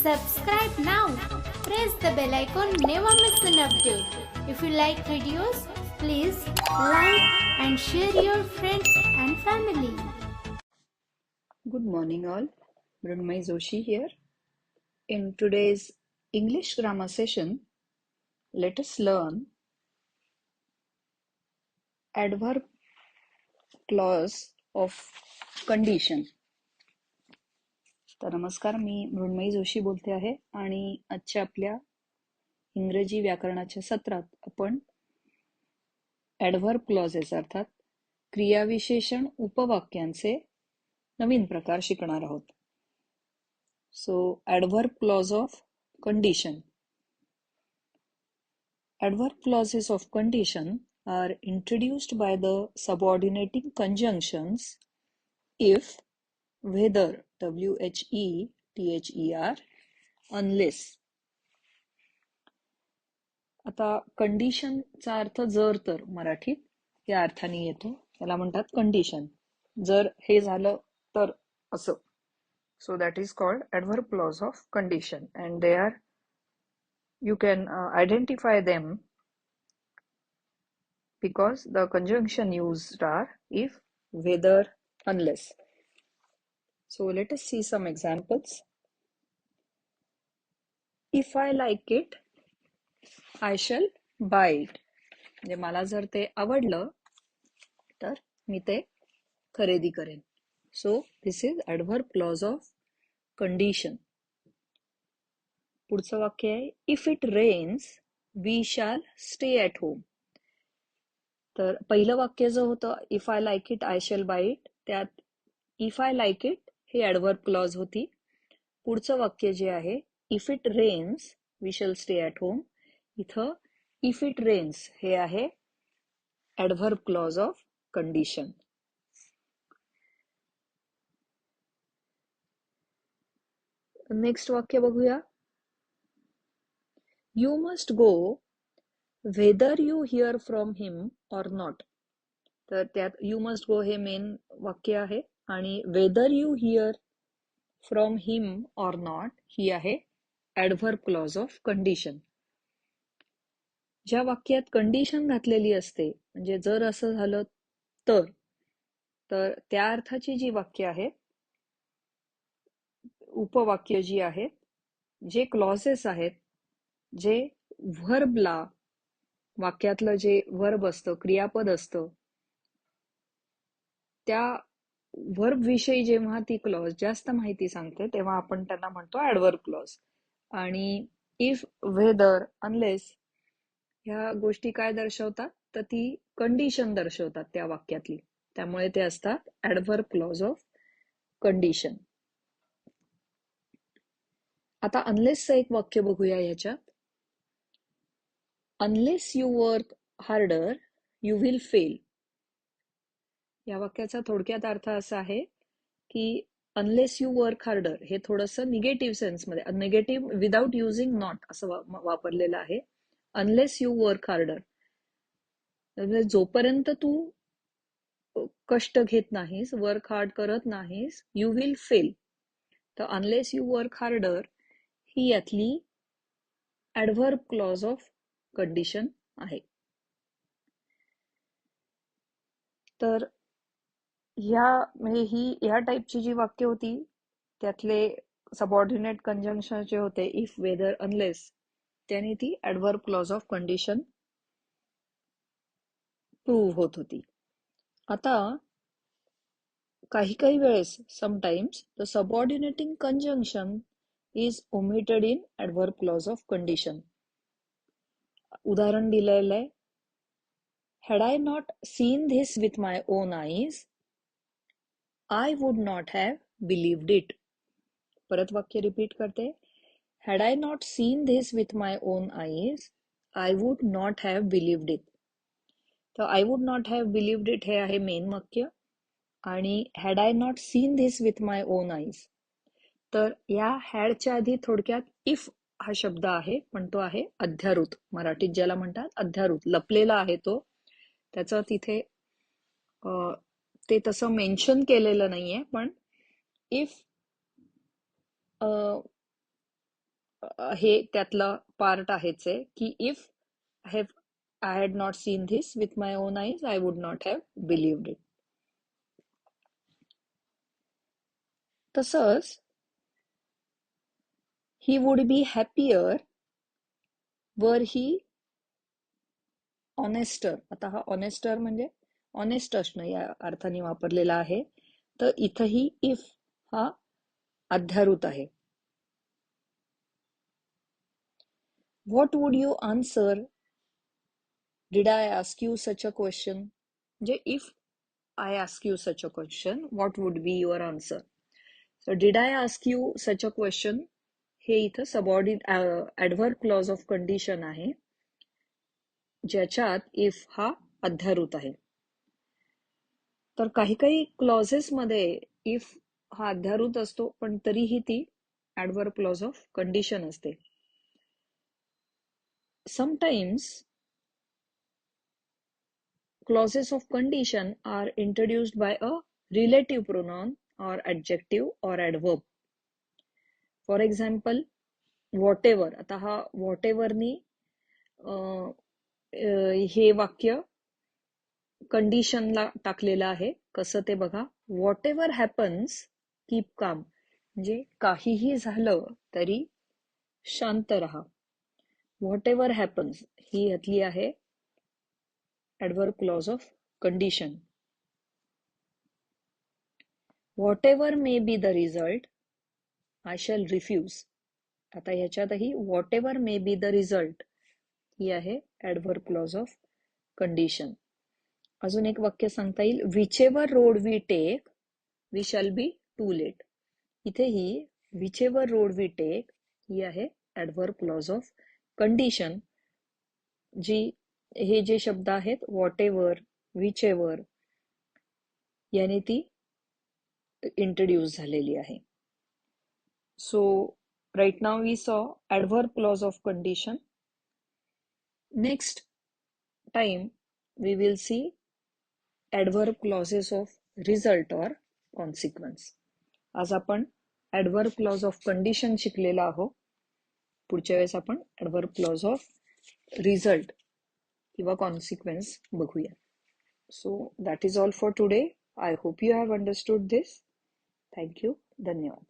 Subscribe now. Press the bell icon, never miss an update. If you like videos, please like and share your friends and family. Good morning all. Mrunmayee Joshi here. In today's English grammar session, let us learn adverb clause of condition. तर नमस्कार, मी मृण्मयी जोशी बोलते आहे आणि आजच्या आपल्या इंग्रजी व्याकरणाच्या सत्रात आपण ॲडव्हर्ब क्लॉजेस अर्थात क्रियाविशेषण उपवाक्यांचे नवीन प्रकार शिकणार आहोत. So adverb clause of condition. Adverb clauses of condition are introduced by the subordinating conjunctions if, whether, whether, unless. आता कंडिशनचा अर्थ जर तर मराठीत या अर्थाने येतो, त्याला म्हणतात कंडिशन. जर हे झालं तर असं. So that is called adverb clause of condition and they are you can identify them because the conjunction used are if, whether, unless. So let us see some examples. If I like it, I shall buy it. म्हणजे मला जर ते आवडलं तर मी ते खरेदी करेन. So this is adverb clause of condition. पुढचं वाक्य आहे if it rains, we shall stay at home. तर पहिलं वाक्य जो होतं if I like it I shall buy it, त्यात इफ आय लाईक इट हे ॲडव्हर्ब क्लॉज होती. पुढचं वाक्य जे आहे if it rains we shall stay at home, इथं इफ इट रेन्स हे आहे adverb clause of condition. Next वाक्य बघूया. You must go whether you hear from him or not. तर त्यात यू मस्ट गो हे मेन वाक्य आहे आणि whether you hear from him or not ही आहे ॲडव्हर्ब क्लॉज ऑफ कंडिशन. ज्या वाक्यात कंडिशन घातलेली असते म्हणजे जर असं झालं तर त्या अर्थाची जी वाक्य आहेत, उपवाक्य जी आहेत, जे क्लॉजेस आहेत, जे व्हर्बला वाक्यातलं जे वर्ब असतं, क्रियापद असतं, त्या वर्ब विषयी जेव्हा ती क्लॉज जास्त माहिती सांगते तेव्हा आपण त्यांना म्हणतो ॲडव्हर्ब क्लॉज. आणि इफ, व्हेदर, अनलेस ह्या गोष्टी काय दर्शवतात तर ती कंडिशन दर्शवतात त्या वाक्यातली, त्यामुळे ते असतात ॲडव्हर्ब क्लॉज ऑफ कंडिशन. आता अनलेसचं एक वाक्य बघूया याच्यात. Unless you work harder you will fail. या वाक्याचा थोडक्यात अर्थ असा आहे की अनलेस यू वर्क हार्डर हे थोडंसं निगेटिव्ह सेन्समध्ये, निगेटिव्ह विदाउट युझिंग नॉट असं वापरलेलं आहे. अनलेस यू वर्क हार्डर, जोपर्यंत तू कष्ट घेत नाहीस, वर्क हार्ड करत नाहीस, यू विल फेल. तर अनलेस यू वर्क हार्डर ही यातली ॲडव्हर्ब क्लॉज ऑफ कंडिशन आहे. तर ह्या टाईपची जी वाक्य होती त्यातले सबऑर्डिनेट कंजंक्शन जे होते इफ, वेदर, अनलेस, त्याने ती adverb clause of condition prove होत होती. आता काही वेळेस sometimes the subordinating conjunction is omitted in adverb clause of condition. उदाहरण दिलेलं आहे, had I not seen this with my own eyes, I would not have believed it. परत वाक्य रिपीट करते, had I not seen this with my own eyes, I would not have believed it. तर I would not have believed it हे आहे main वाक्य आणि had I not seen this with my own eyes. तर या हॅडच्या आधी थोडक्यात if हा शब्द आहे, पण तो आहे अध्यारूत, मराठीत ज्याला म्हणतात अध्यारूत, लपलेला आहे तो. त्याचं तिथे ते तसं मेन्शन केलेलं नाहीये, पण इफ हे त्यातलं पार्ट आहेच आहे की if I had not seen this with my own eyes I would not have believed it. तसंच ही वुड बी हॅपियर वर ही ऑनेस्टर. आता हा ऑनेस्टर म्हणजे ऑनेस्ट असणं या अर्थाने वापरलेला आहे. तर इथंही इफ हा अध्यारूत आहे. What would you answer did I ask you such a question. म्हणजे if I ask you such a question what would be your answer. So did I ask you such a question हे इथं adverb clause of condition आहे ज्याच्यात if हा अध्यारूत आहे. तर काही काही क्लॉजेस मध्ये इफ हा अध्यारूत असतो पण तरीही ती ऍडव्हर्ब क्लॉज ऑफ कंडिशन असते. Sometimes clauses of condition are introduced by a relative pronoun or adjective or adverb. For example, whatever. आता हा whatever नी हे वाक्य कंडिशनला टाकलेलं आहे. कसं ते बघा. whatever happens keep calm. म्हणजे काहीही झालं तरी शांत राहा. whatever happens ही यातली आहे adverb clause of condition. Whatever may be the result, I shall refuse. आता ह्याच्यातही whatever may be the result ही आहे adverb clause of condition. अजून एक वाक्य सांगता येईल. whichever road we take, we shall be too late. इथेही whichever road we take ही आहे adverb clause of condition जी हे जे शब्द आहेत whatever, whichever याने ती इंट्रोड्यूस झालेली आहे. So right now we saw adverb clause of condition. Next time we will see adverb clauses of result or consequence. आज आपण adverb clause of condition शिकलेला आहोत. पुढच्या वेळेस आपण adverb clause of result किंवा consequence बघूया. So that is all for today. I hope you have understood this. Thank you. धन्यवाद.